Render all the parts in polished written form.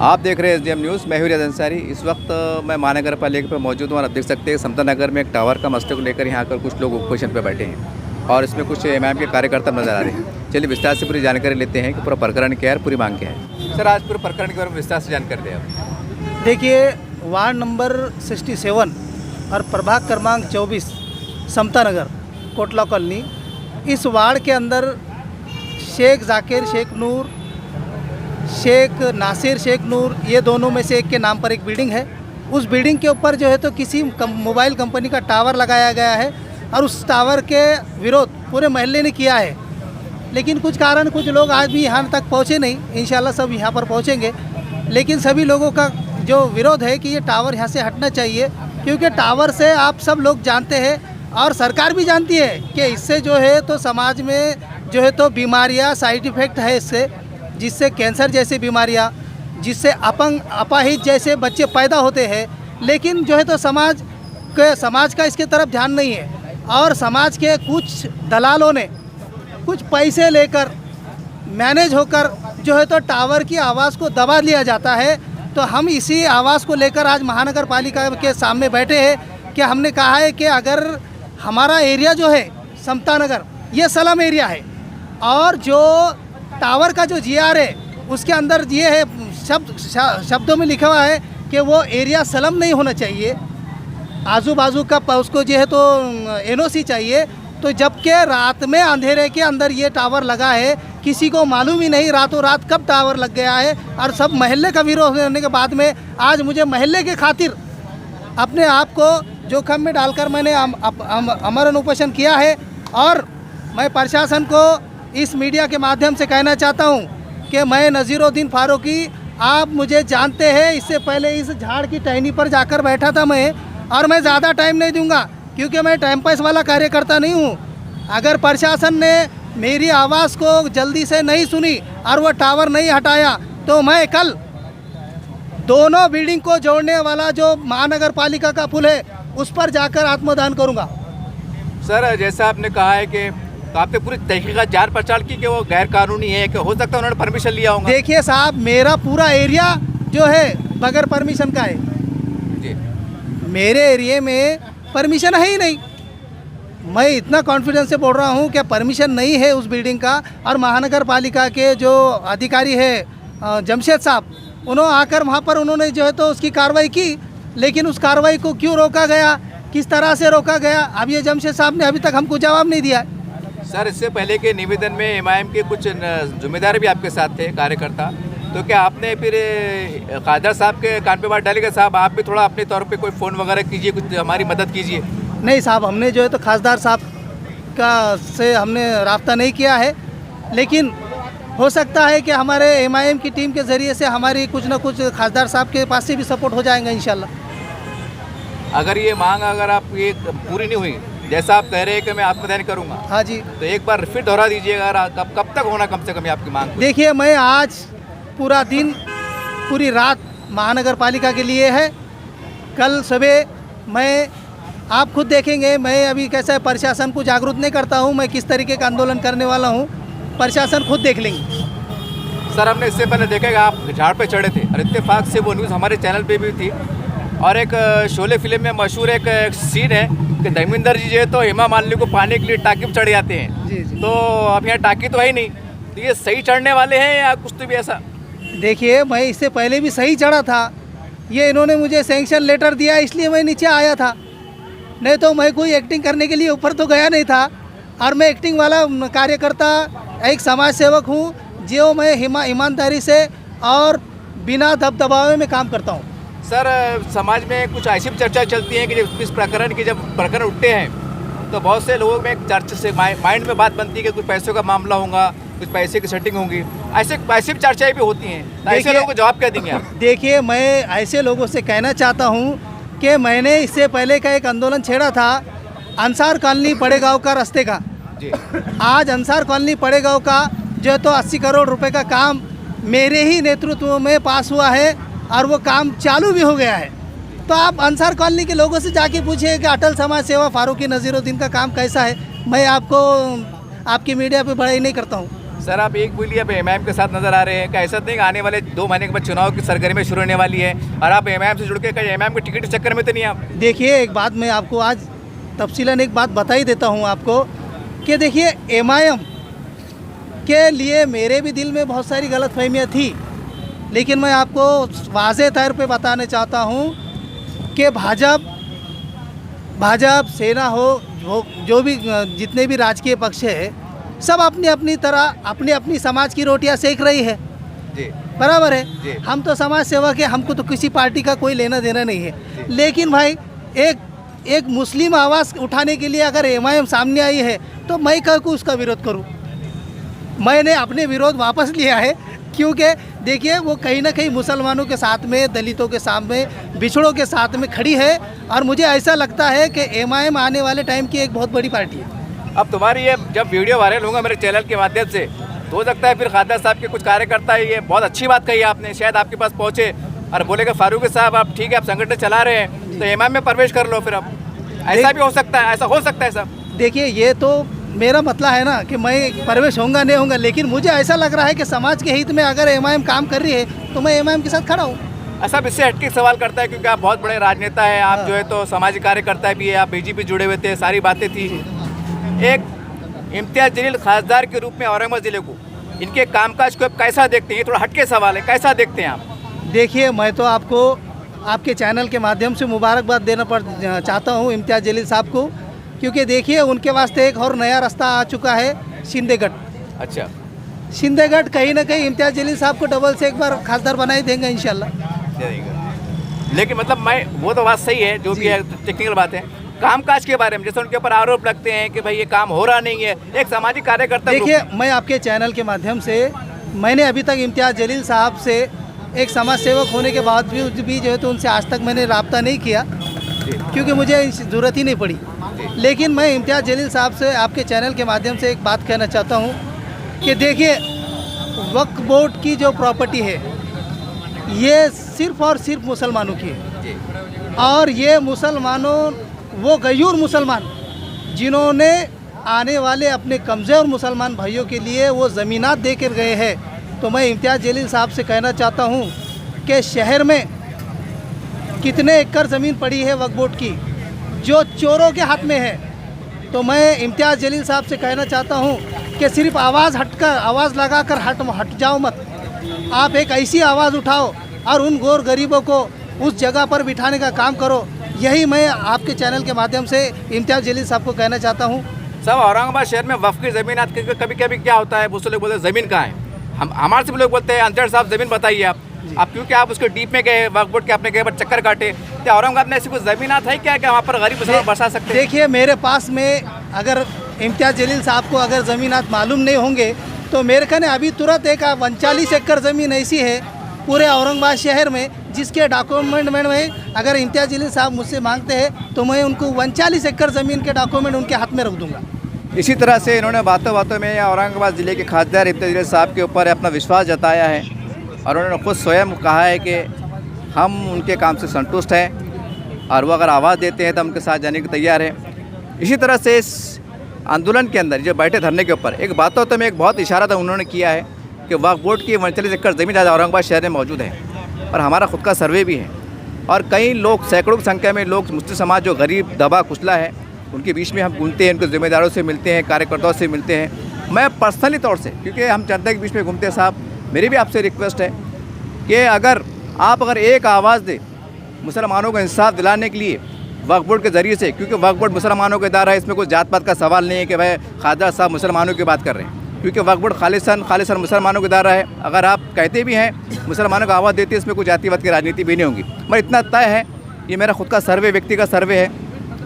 आप देख रहे हैं एसडीएम न्यूज़। मैं हूं रियाज अंसारी। इस वक्त मैं महानगर पालिका पर मौजूद हूं और आप देख सकते हैं समता नगर में एक टावर का मसले को लेकर यहाँ पर कुछ लोग पोजीशन पर बैठे हैं और इसमें कुछ एमआईएम के कार्यकर्ता नजर आ रहे हैं। चलिए विस्तार से पूरी जानकारी लेते हैं कि पूरा प्रकरण क्या है, पूरी मांग क्या है। सर, आज पूरे प्रकरण के बारे में विस्तार से जानकारी दें आप। देखिए, वार्ड नंबर 67 और प्रभाग क्रमांक 24 समता नगर कोटला कॉलोनी, इस वार्ड के अंदर शेख जाकिर शेख नूर, शेख नासिर शेख नूर, ये दोनों में से एक के नाम पर एक बिल्डिंग है। उस बिल्डिंग के ऊपर जो है तो किसी मोबाइल कंपनी का टावर लगाया गया है और उस टावर के विरोध पूरे मोहल्ले ने किया है। लेकिन कुछ कारण कुछ लोग आज भी यहाँ तक पहुँचे नहीं, इंशाल्लाह सब यहाँ पर पहुँचेंगे। लेकिन सभी लोगों का जो विरोध है कि ये टावर यहाँ से हटना चाहिए, क्योंकि टावर से आप सब लोग जानते हैं और सरकार भी जानती है कि इससे जो है तो समाज में जो है तो बीमारियाँ, साइड इफ़ेक्ट है इससे, जिससे कैंसर जैसी बीमारियाँ, जिससे अपाहिज जैसे बच्चे पैदा होते हैं। लेकिन जो है तो समाज का इसके तरफ ध्यान नहीं है और समाज के कुछ दलालों ने कुछ पैसे लेकर मैनेज होकर जो है तो टावर की आवाज़ को दबा लिया जाता है। तो हम इसी आवाज़ को लेकर आज महानगर पालिका के सामने बैठे हैं कि हमने कहा है कि अगर हमारा एरिया जो है समता नगर, ये स्लम एरिया है और जो टावर का जो जीआर है उसके अंदर ये है शब्दों में लिखा हुआ है कि वो एरिया स्लम नहीं होना चाहिए, आजू बाजू का उसको जो है तो एनओसी चाहिए। तो जबकि रात में अंधेरे के अंदर ये टावर लगा है, किसी को मालूम ही नहीं रातों रात कब टावर लग गया है और सब महल्ले का विरोध होने के बाद में आज मुझे महल्ले के खातिर अपने आप को जोखिम में डालकर मैंने अमरण उपोषण किया है। और मैं प्रशासन को इस मीडिया के माध्यम से कहना चाहता हूं कि मैं नज़ीरुद्दीन फारूकी, आप मुझे जानते हैं, इससे पहले इस झाड़ की टहनी पर जाकर बैठा था मैं, और मैं ज़्यादा टाइम नहीं दूंगा क्योंकि मैं टाइम पास वाला कार्यकर्ता नहीं हूं। अगर प्रशासन ने मेरी आवाज़ को जल्दी से नहीं सुनी और वो टावर नहीं हटाया तो मैं कल दोनों बिल्डिंग को जोड़ने वाला जो महानगर पालिका का पुल है उस पर जाकर आत्मदान करूंगा। सर, जैसा आपने कहा है कि तो आपने पूरी तहकीकात जांच पड़ताल की कि वो गैर कानूनी है, कि हो सकता है उन्होंने परमिशन लिया होगा। देखिए साहब, मेरा पूरा एरिया जो है बगैर परमिशन का है जी। मेरे एरिया में परमिशन है ही नहीं। मैं इतना कॉन्फिडेंस से बोल रहा हूँ कि परमिशन नहीं है उस बिल्डिंग का। और महानगर पालिका के जो अधिकारी है जमशेद साहब, उन्होंने आकर वहाँ पर उन्होंने जो है तो उसकी कार्रवाई की, लेकिन उस कार्रवाई को क्यों रोका गया, किस तरह से रोका गया, अब ये जमशेद साहब ने अभी तक हमको जवाब नहीं दिया। सर, इससे पहले के निवेदन में एमआईएम के कुछ जिम्मेदार भी आपके साथ थे, कार्यकर्ता, तो क्या आपने फिर कादर साहब के कान पे बात डाली कि साहब आप भी थोड़ा अपने तौर पे कोई फ़ोन वगैरह कीजिए, कुछ हमारी मदद कीजिए? नहीं साहब, हमने जो है तो खासदार साहब का से हमने राब्ता नहीं किया है, लेकिन हो सकता है कि हमारे एमआईएम की टीम के ज़रिए से हमारी कुछ ना कुछ खासदार साहब के पास से भी सपोर्ट हो जाएगा इंशाल्लाह। अगर ये मांग अगर आप ये पूरी नहीं हुई, जैसा आप कह रहे हैं कि मैं आत्मदान करूंगा, हाँ जी, तो एक बार फिर दोहरा दीजिएगा, कब तक होना कम से कम आपकी मांग? देखिए, मैं आज पूरा दिन पूरी रात महानगर पालिका के लिए है। कल सुबह मैं, आप खुद देखेंगे, मैं अभी कैसा है प्रशासन को जागरूक नहीं करता हूँ, मैं किस तरीके का आंदोलन करने वाला हूँ, प्रशासन खुद देख लेंगे। सर, हमने इससे पहले देखा कि आप झाड़ पे चढ़े थे और इत्तेफाक से वो न्यूज़ हमारे चैनल पे भी थी और एक शोले फिल्म में मशहूर एक सीन है कि धर्मेंद्र जी जो है तो हेमा मालिनी को पाने के लिए टाँकी पर चढ़ जाते हैं। जी जी। तो अब यहाँ टाँकी तो है ही नहीं, तो ये सही चढ़ने वाले हैं या कुछ तो भी ऐसा? देखिए, मैं इससे पहले भी सही चढ़ा था, ये इन्होंने मुझे सैंक्शन लेटर दिया इसलिए मैं नीचे आया था, नहीं तो मैं कोई एक्टिंग करने के लिए ऊपर तो गया नहीं था। और मैं एक्टिंग वाला कार्यकर्ता, एक समाज सेवक हूँ, जो मैं ईमानदारी से और बिना दबदबाव में काम करता हूँ। सर, समाज में कुछ ऐसी चर्चा चलती है कि जब इस प्रकरण की जब प्रकरण उठते हैं तो बहुत से लोगों में चर्चा से माइंड में बात बनती है कि कुछ पैसों का मामला होगा, कुछ पैसे की सेटिंग होंगी, ऐसी भी चर्चाएं भी होती हैं। तो ऐसे लोगों को जवाब क्या देंगे आप? देखिए, मैं ऐसे लोगों से कहना चाहता हूँ कि मैंने इससे पहले का एक आंदोलन छेड़ा था अंसार कॉलोनी पड़ेगांव का रास्ते का जी। आज अंसार कॉलोनी पड़ेगांव का जो तो 80 करोड़ रुपए का काम मेरे ही नेतृत्व में पास हुआ है और वो काम चालू भी हो गया है। तो आप अंसार कॉलोनी के लोगों से जाके पूछिए कि अटल समाज सेवा फारूकी नज़ीरुद्दीन का काम कैसा है। मैं आपको आपकी मीडिया पे बड़ाई नहीं करता हूँ। सर आप एक बोलिए, अब एमआईएम के साथ नजर आ रहे हैं, क्या ऐसा नहीं कि आने वाले 2 महीने के बाद चुनाव की सरगर्मी शुरू होने वाली है और आप एमआईएम से जुड़ के कहीं एमआईएम के टिकट के चक्कर में तो नहीं आप? देखिए एक बात मैं आपको आज तफसीलन एक बात बता ही देता हूँ आपको कि देखिए एमआईएम के लिए मेरे भी दिल में बहुत सारी गलतफहमियाँ थी, लेकिन मैं आपको वाज़े तौर पे बताना चाहता हूँ कि भाजपा सेना हो जो भी जितने भी राजकीय पक्ष है, सब अपनी अपनी तरह अपनी अपनी समाज की रोटियां सेक रही है। जी बराबर जी। है, हम तो समाज सेवक है, हमको तो किसी पार्टी का कोई लेना देना नहीं है। लेकिन भाई एक मुस्लिम आवाज़ उठाने के लिए अगर एमआईएम सामने आई है तो मैं क्यों उसका विरोध करूं? मैंने अपने विरोध वापस लिया है, क्योंकि देखिए वो कहीं ना कहीं मुसलमानों के साथ में, दलितों के साथ में, बिछड़ों के साथ में खड़ी है और मुझे ऐसा लगता है कि एमआईएम आने वाले टाइम की एक बहुत बड़ी पार्टी है। अब तुम्हारी ये जब वीडियो वायरल होगा मेरे चैनल के माध्यम से, तो हो सकता है फिर खादर साहब के कुछ कार्यकर्ता ये बहुत अच्छी बात कही आपने, शायद आपके पास पहुँचे और बोलेगा फारूक साहब आप ठीक है, आप संगठन चला रहे हैं तो एमआईएम में प्रवेश कर लो फिर। अब ऐसा भी हो सकता है, ऐसा हो सकता है सब। देखिए ये तो मेरा मतलब है ना कि मैं प्रवेश होऊंगा नहीं होऊंगा, लेकिन मुझे ऐसा लग रहा है कि समाज के हित में अगर एमआईएम काम कर रही है तो मैं एमआईएम के साथ खड़ा हूँ। ऐसा इससे हटके सवाल करता है क्योंकि आप बहुत बड़े राजनेता हैं, आप जो है तो सामाजिक कार्यकर्ता भी है, आप बीजेपी जुड़े हुए थे, सारी बातें थी। एक इम्तियाज जलील खासदार के रूप में औरंगाबाद जिले को, इनके कामकाज को आप कैसा देखते हैं? ये थोड़ा हटके सवाल है, कैसा देखते हैं आप? देखिए मैं तो आपको आपके चैनल के माध्यम से मुबारकबाद देना चाहता हूँ इम्तियाज जलील साहब को, क्योंकि देखिए उनके वास्ते एक और नया रास्ता आ चुका है, शिंदेगढ़। अच्छा, शिंदेगढ़ कहीं ना कहीं इम्तियाज जलील साहब को डबल से एक बार खासदार बना ही देंगे इंशाल्लाह। लेकिन मतलब मैं वो तो बात सही है, जो भी है टेक्निकल बात है। कामकाज के बारे में जैसे उनके ऊपर आरोप लगते हैं कि भाई ये काम हो रहा नहीं है, एक सामाजिक कार्यकर्ता। देखिए मैं आपके चैनल के माध्यम से, मैंने अभी तक इम्तियाज जलील साहब से एक समाज सेवक होने के बावजूद भी जो है तो उनसे आज तक मैंने रब्ता नहीं किया, क्योंकि मुझे ज़रूरत ही नहीं पड़ी। लेकिन मैं इम्तियाज जलील साहब से आपके चैनल के माध्यम से एक बात कहना चाहता हूँ कि देखिए वक्फ बोर्ड की जो प्रॉपर्टी है ये सिर्फ़ और सिर्फ मुसलमानों की है, और ये मुसलमानों, वो गयूर मुसलमान जिन्होंने आने वाले अपने कमज़ोर मुसलमान भाइयों के लिए वो ज़मीनात दे कर गए हैं। तो मैं इम्तियाज जलील साहब से कहना चाहता हूँ कि शहर में कितने एकड़ ज़मीन पड़ी है वक्फ बोर्ड की जो चोरों के हाथ में है। तो मैं इम्तियाज जलील साहब से कहना चाहता हूँ कि सिर्फ आवाज़ लगाकर हट जाओ मत, आप एक ऐसी आवाज़ उठाओ और उन गोर गरीबों को उस जगह पर बिठाने का काम करो। यही मैं आपके चैनल के माध्यम से इम्तियाज जलील साहब को कहना चाहता हूँ। सब औरंगाबाद शहर में वक्फ की ज़मीन कभी कभी क्या होता है, बहुत से लोग बोलते हैं ज़मीन कहाँ है, हमारे से भी लोग बोलते हैं अंजड़ साहब ज़मीन बताइए आप क्योंकि आप उसके डीप में गए, वक्फ बोर्ड के अपने गए पर चक्कर काटे, तो औरंगाबाद में ऐसी कोई ज़मीनात है क्या वहाँ पर गरीब मुसलमान बसा सकते हैं? देखिए मेरे पास में अगर इम्तियाज जलील साहब को अगर ज़मीनात मालूम नहीं होंगे तो मेरे कहने अभी तुरंत एक 39 एकड़ ज़मीन ऐसी है पूरे औरंगाबाद शहर में जिसके डॉक्यूमेंट में अगर इम्तियाज जलील साहब मुझसे मांगते हैं तो मैं उनको 39 एकड़ ज़मीन के डॉक्यूमेंट उनके हाथ में रख दूंगा। इसी तरह से इन्होंने बातों बातों में औरंगाबाद ज़िले के खासदार इम्तियाज जलील साहब के ऊपर अपना विश्वास जताया है और उन्होंने खुद स्वयं कहा है कि हम उनके काम से संतुष्ट हैं और वो अगर आवाज़ देते हैं तो उनके साथ जाने को तैयार है। इसी तरह से इस आंदोलन के अंदर जो बैठे धरने के ऊपर एक बातों तो में एक बहुत इशारा था उन्होंने किया है कि वक्फ बोर्ड की 39 एकड़ ज़मीन आज औरंगाबाद शहर में मौजूद है और हमारा खुद का सर्वे भी है और कई लोग, सैकड़ों की संख्या में लोग, मुस्लिम समाज जो गरीब दबा कुचला है, उनके बीच में हम घूमते हैं, उनके ज़िम्मेदारों से मिलते हैं, कार्यकर्ताओं से मिलते हैं। मैं पर्सनली तौर से, क्योंकि हम जनता के बीच में घूमते हैं साहब, मेरी भी आपसे रिक्वेस्ट है कि अगर एक आवाज़ दे मुसलमानों को इंसाफ दिलाने के लिए वक्फ बोर्ड के ज़रिए से, क्योंकि वक्फ बोर्ड मुसलमानों का इदारा है, इसमें कोई जात पात का सवाल नहीं है कि भाई खासदार साहब मुसलमानों की बात कर रहे हैं, क्योंकि वक्फ बोर्ड खालिसन मुसलमानों का इदारा है। अगर आप कहते भी हैं मुसलमानों को आवाज़ देते हैं, इसमें कोई जातिवाद की राजनीति भी नहीं होगी। मगर इतना तय है, ये मेरा खुद का सर्वे, व्यक्तिगत सर्वे है,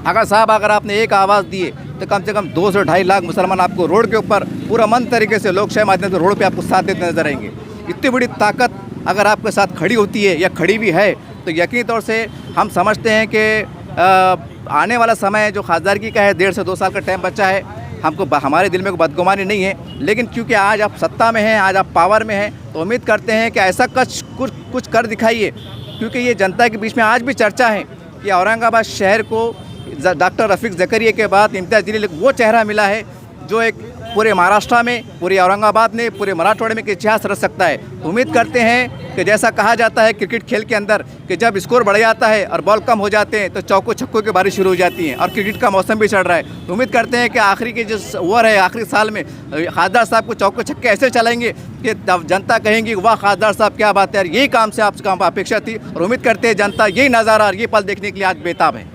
अगर आपने एक आवाज़ दिए तो कम से कम 2 से 2.5 लाख मुसलमान आपको रोड के ऊपर पूरा मन तरीके से लोकशाही माध्यम से रोड पे आपको साथ देते नजर आएंगे। इतनी बड़ी ताकत अगर आपके साथ खड़ी होती है या खड़ी भी है तो यकीनी तौर से हम समझते हैं कि आने वाला समय जो खासदारगी का है 1.5 से 2 साल का टाइम बचा है, हमारे दिल में कोई बदगुमानी नहीं है, लेकिन क्योंकि आज आप सत्ता में हैं, आज आप पावर में हैं, तो उम्मीद करते हैं कि ऐसा कुछ कर दिखाइए, क्योंकि ये जनता के बीच में आज भी चर्चा है कि औरंगाबाद शहर को डॉक्टर रफ़ीक ज़करिया के बाद इम्तियाज जलील वो चेहरा मिला है जो एक पूरे महाराष्ट्र में, पूरे औरंगाबाद में, पूरे मराठवाड़े में एक इतिहास रच सकता है। उम्मीद करते हैं कि जैसा कहा जाता है क्रिकेट खेल के अंदर कि जब स्कोर बढ़ जाता है और बॉल कम हो जाते हैं तो चौकों छक्कों की बारिश शुरू हो जाती है, और क्रिकेट का मौसम भी चल रहा है। तो उम्मीद करते हैं कि आखिरी की जो ओवर है, आखिरी साल में खासदार साहब को चौकों छक्के ऐसे चलाएंगे कि जनता कहेंगी वाह खासदार साहब क्या बात है यार, यही काम से आपसे काम अपेक्षा थी। और उम्मीद करते हैं जनता यही नज़ारा और ये पल देखने के लिए आज बेताब है।